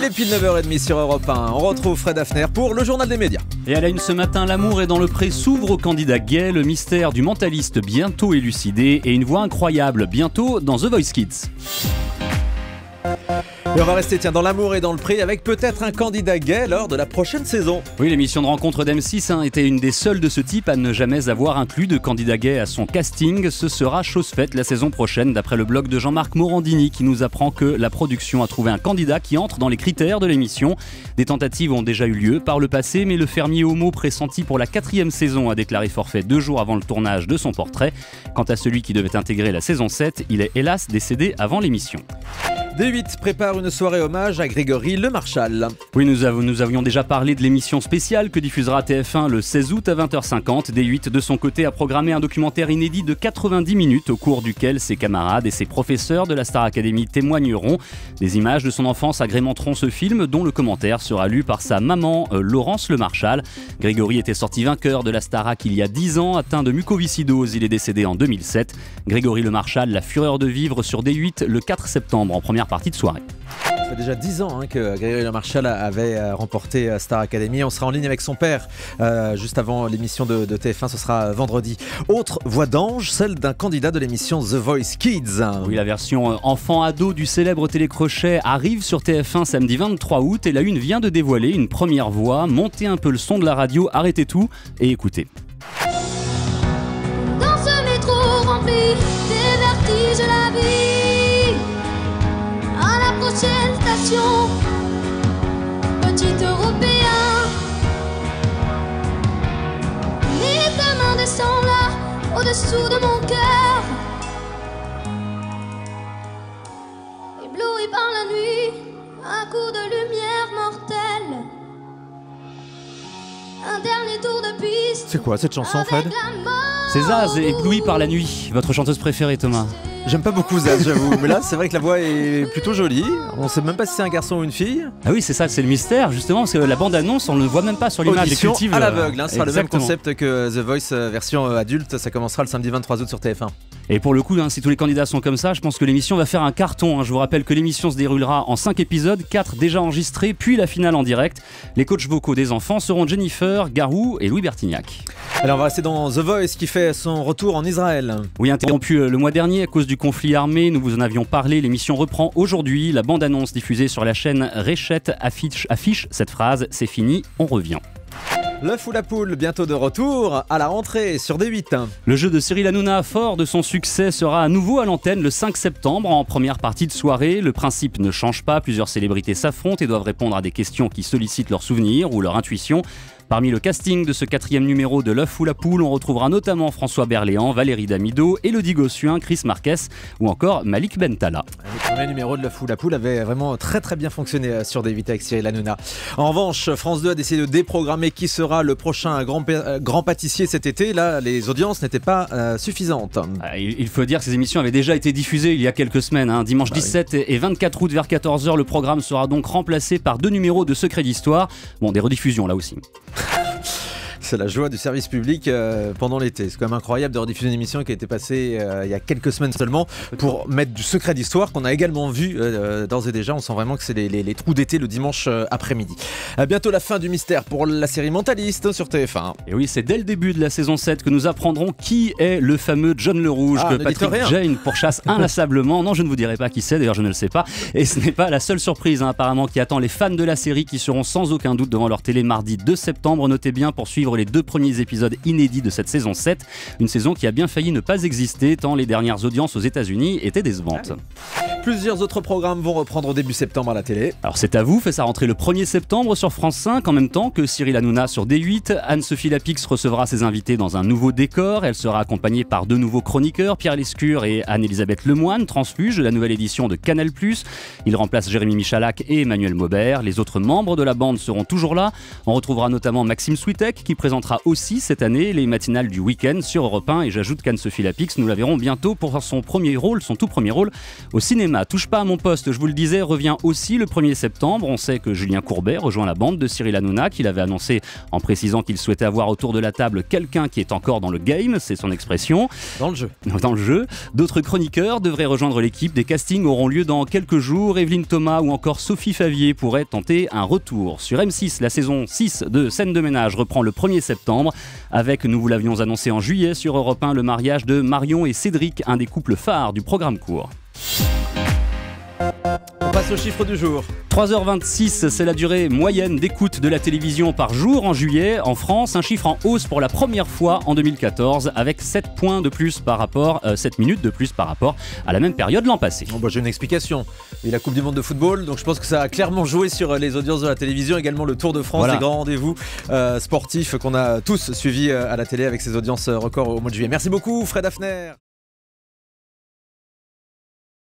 est pile 9h30 sur Europe 1. On retrouve Fred Hafner pour le journal des médias. Et à la une ce matin, l'amour est dans le pré s'ouvre au candidat gay, le mystère du mentaliste bientôt élucidé et une voix incroyable bientôt dans The Voice Kids. Et on va rester dans l'amour et dans le pré avec peut-être un candidat gay lors de la prochaine saison. Oui, l'émission de rencontre d'M6 était une des seules de ce type à ne jamais avoir inclus de candidat gay à son casting. Ce sera chose faite la saison prochaine d'après le blog de Jean-Marc Morandini qui nous apprend que la production a trouvé un candidat qui entre dans les critères de l'émission. Des tentatives ont déjà eu lieu par le passé, mais le fermier homo pressenti pour la 4e saison a déclaré forfait 2 jours avant le tournage de son portrait. Quant à celui qui devait intégrer la saison 7, il est hélas décédé avant l'émission. D8 prépare une soirée hommage à Grégory Le Marchal. Oui, nous avions déjà parlé de l'émission spéciale que diffusera TF1 le 16 août à 20h50. D8, de son côté, a programmé un documentaire inédit de 90 minutes au cours duquel ses camarades et ses professeurs de la Star Academy témoigneront. Des images de son enfance agrémenteront ce film dont le commentaire sera lu par sa maman, Laurence Le Marchal. Grégory était sorti vainqueur de la Starac il y a 10 ans, atteint de mucoviscidose. Il est décédé en 2007. Grégory Le Marchal, la fureur de vivre sur D8 le 4 septembre en première partie de soirée. Ça fait déjà 10 ans que Grégory Le Marchal avait remporté Star Academy. On sera en ligne avec son père juste avant l'émission de TF1, ce sera vendredi. Autre voix d'ange, celle d'un candidat de l'émission The Voice Kids. Oui, la version enfant-ado du célèbre télécrochet arrive sur TF1 samedi 23 août et la une vient de dévoiler une première voix. Montez un peu le son de la radio, arrêtez tout et écoutez. Dans ce métro rempli des vertiges, la vie. Prochaine station, petit Européen. Les deux mains descendent là, au-dessous de mon cœur. Ébloui par la nuit, un coup de lumière mortelle. Un dernier tour de piste. C'est quoi cette chanson, Fred? C'est Zaz, ébloui par la nuit. Votre chanteuse préférée, Thomas? J'aime pas beaucoup Zaz, j'avoue, mais là c'est vrai que la voix est plutôt jolie. On sait même pas si c'est un garçon ou une fille. Ah oui, c'est ça, c'est le mystère justement, parce que la bande-annonce, on ne le voit même pas sur l'image. Audition à l'aveugle, ce sera le même Exactement. concept que The Voice version adulte. Ça commencera le samedi 23 août sur TF1. Et pour le coup, si tous les candidats sont comme ça, je pense que l'émission va faire un carton. Je vous rappelle que l'émission se déroulera en 5 épisodes, 4 déjà enregistrés, puis la finale en direct. Les coachs vocaux des enfants seront Jennifer, Garou et Louis Bertignac. Alors on va rester dans The Voice qui fait son retour en Israël. Oui, interrompu le mois dernier à cause du conflit armé, nous vous en avions parlé, l'émission reprend aujourd'hui. La bande-annonce diffusée sur la chaîne Réchette affiche cette phrase, c'est fini, on revient. L'œuf ou la poule, bientôt de retour à la rentrée sur D8. Le jeu de Cyril Hanouna, fort de son succès, sera à nouveau à l'antenne le 5 septembre en première partie de soirée. Le principe ne change pas, plusieurs célébrités s'affrontent et doivent répondre à des questions qui sollicitent leurs souvenirs ou leur intuition. Parmi le casting de ce 4e numéro de L'œuf ou la poule, on retrouvera notamment François Berléand, Valérie Damido, Élodie Gossuin, Chris Marquez ou encore Malik Bentala. Le premier numéro de L'œuf ou la poule avait vraiment très bien fonctionné sur D8 avec Cyril Hanouna. En revanche, France 2 a décidé de déprogrammer qui sera le prochain grand pâtissier cet été. Là, les audiences n'étaient pas suffisantes. Il faut dire que ces émissions avaient déjà été diffusées il y a quelques semaines. Dimanche 17 et 24 août vers 14h, le programme sera donc remplacé par 2 numéros de Secrets d'Histoire. Bon, des rediffusions là aussi. C'est la joie du service public pendant l'été. C'est quand même incroyable de rediffuser une émission qui a été passée il y a quelques semaines seulement pour mettre du Secret d'Histoire qu'on a également vu d'ores et déjà. On sent vraiment que c'est les trous d'été le dimanche après-midi. Bientôt la fin du mystère pour la série Mentaliste sur TF1. Et oui, c'est dès le début de la saison 7 que nous apprendrons qui est le fameux John le Rouge que Patrick Jane pourchasse inlassablement. Non, je ne vous dirai pas qui c'est, d'ailleurs je ne le sais pas. Et ce n'est pas la seule surprise apparemment qui attend les fans de la série qui seront sans aucun doute devant leur télé mardi 2 septembre. Notez bien pour suivre les 2 premiers épisodes inédits de cette saison 7. Une saison qui a bien failli ne pas exister tant les dernières audiences aux États-Unis étaient décevantes. Plusieurs autres programmes vont reprendre au début septembre à la télé. Alors C'est à vous fait sa rentrée le 1er septembre sur France 5 en même temps que Cyril Hanouna sur D8. Anne-Sophie Lapix recevra ses invités dans un nouveau décor. Elle sera accompagnée par 2 nouveaux chroniqueurs, Pierre Lescure et Anne-Elisabeth Lemoine, transfuge de la nouvelle édition de Canal+. Il remplace Jérémy Michalak et Emmanuel Maubert. Les autres membres de la bande seront toujours là. On retrouvera notamment Maxime Switek qui présentera aussi cette année les matinales du week-end sur Europe 1 et j'ajoute qu'Anne-Sophie Lapix, nous la verrons bientôt pour son tout premier rôle au cinéma. cinéma. Touche pas à mon poste, je vous le disais, revient aussi le 1er septembre. On sait que Julien Courbet rejoint la bande de Cyril Hanouna, qu'il avait annoncé en précisant qu'il souhaitait avoir autour de la table quelqu'un qui est encore dans le game, c'est son expression. Dans le jeu. Dans le jeu. D'autres chroniqueurs devraient rejoindre l'équipe. Des castings auront lieu dans quelques jours. Evelyne Thomas ou encore Sophie Favier pourraient tenter un retour. Sur M6, la saison 6 de Scène de ménage reprend le 1er septembre avec, nous vous l'avions annoncé en juillet sur Europe 1, le mariage de Marion et Cédric, un des couples phares du programme court. On passe au chiffre du jour. 3h26, c'est la durée moyenne d'écoute de la télévision par jour en juillet. En France, un chiffre en hausse pour la première fois en 2014 avec 7 points de plus par rapport, 7 minutes de plus par rapport à la même période l'an passé. Bon, j'ai une explication. Il y a la Coupe du Monde de football, donc je pense que ça a clairement joué sur les audiences de la télévision. Également le Tour de France, les grands rendez-vous sportifs qu'on a tous suivis à la télé avec ces audiences records au mois de juillet. Merci beaucoup Fred Hafner.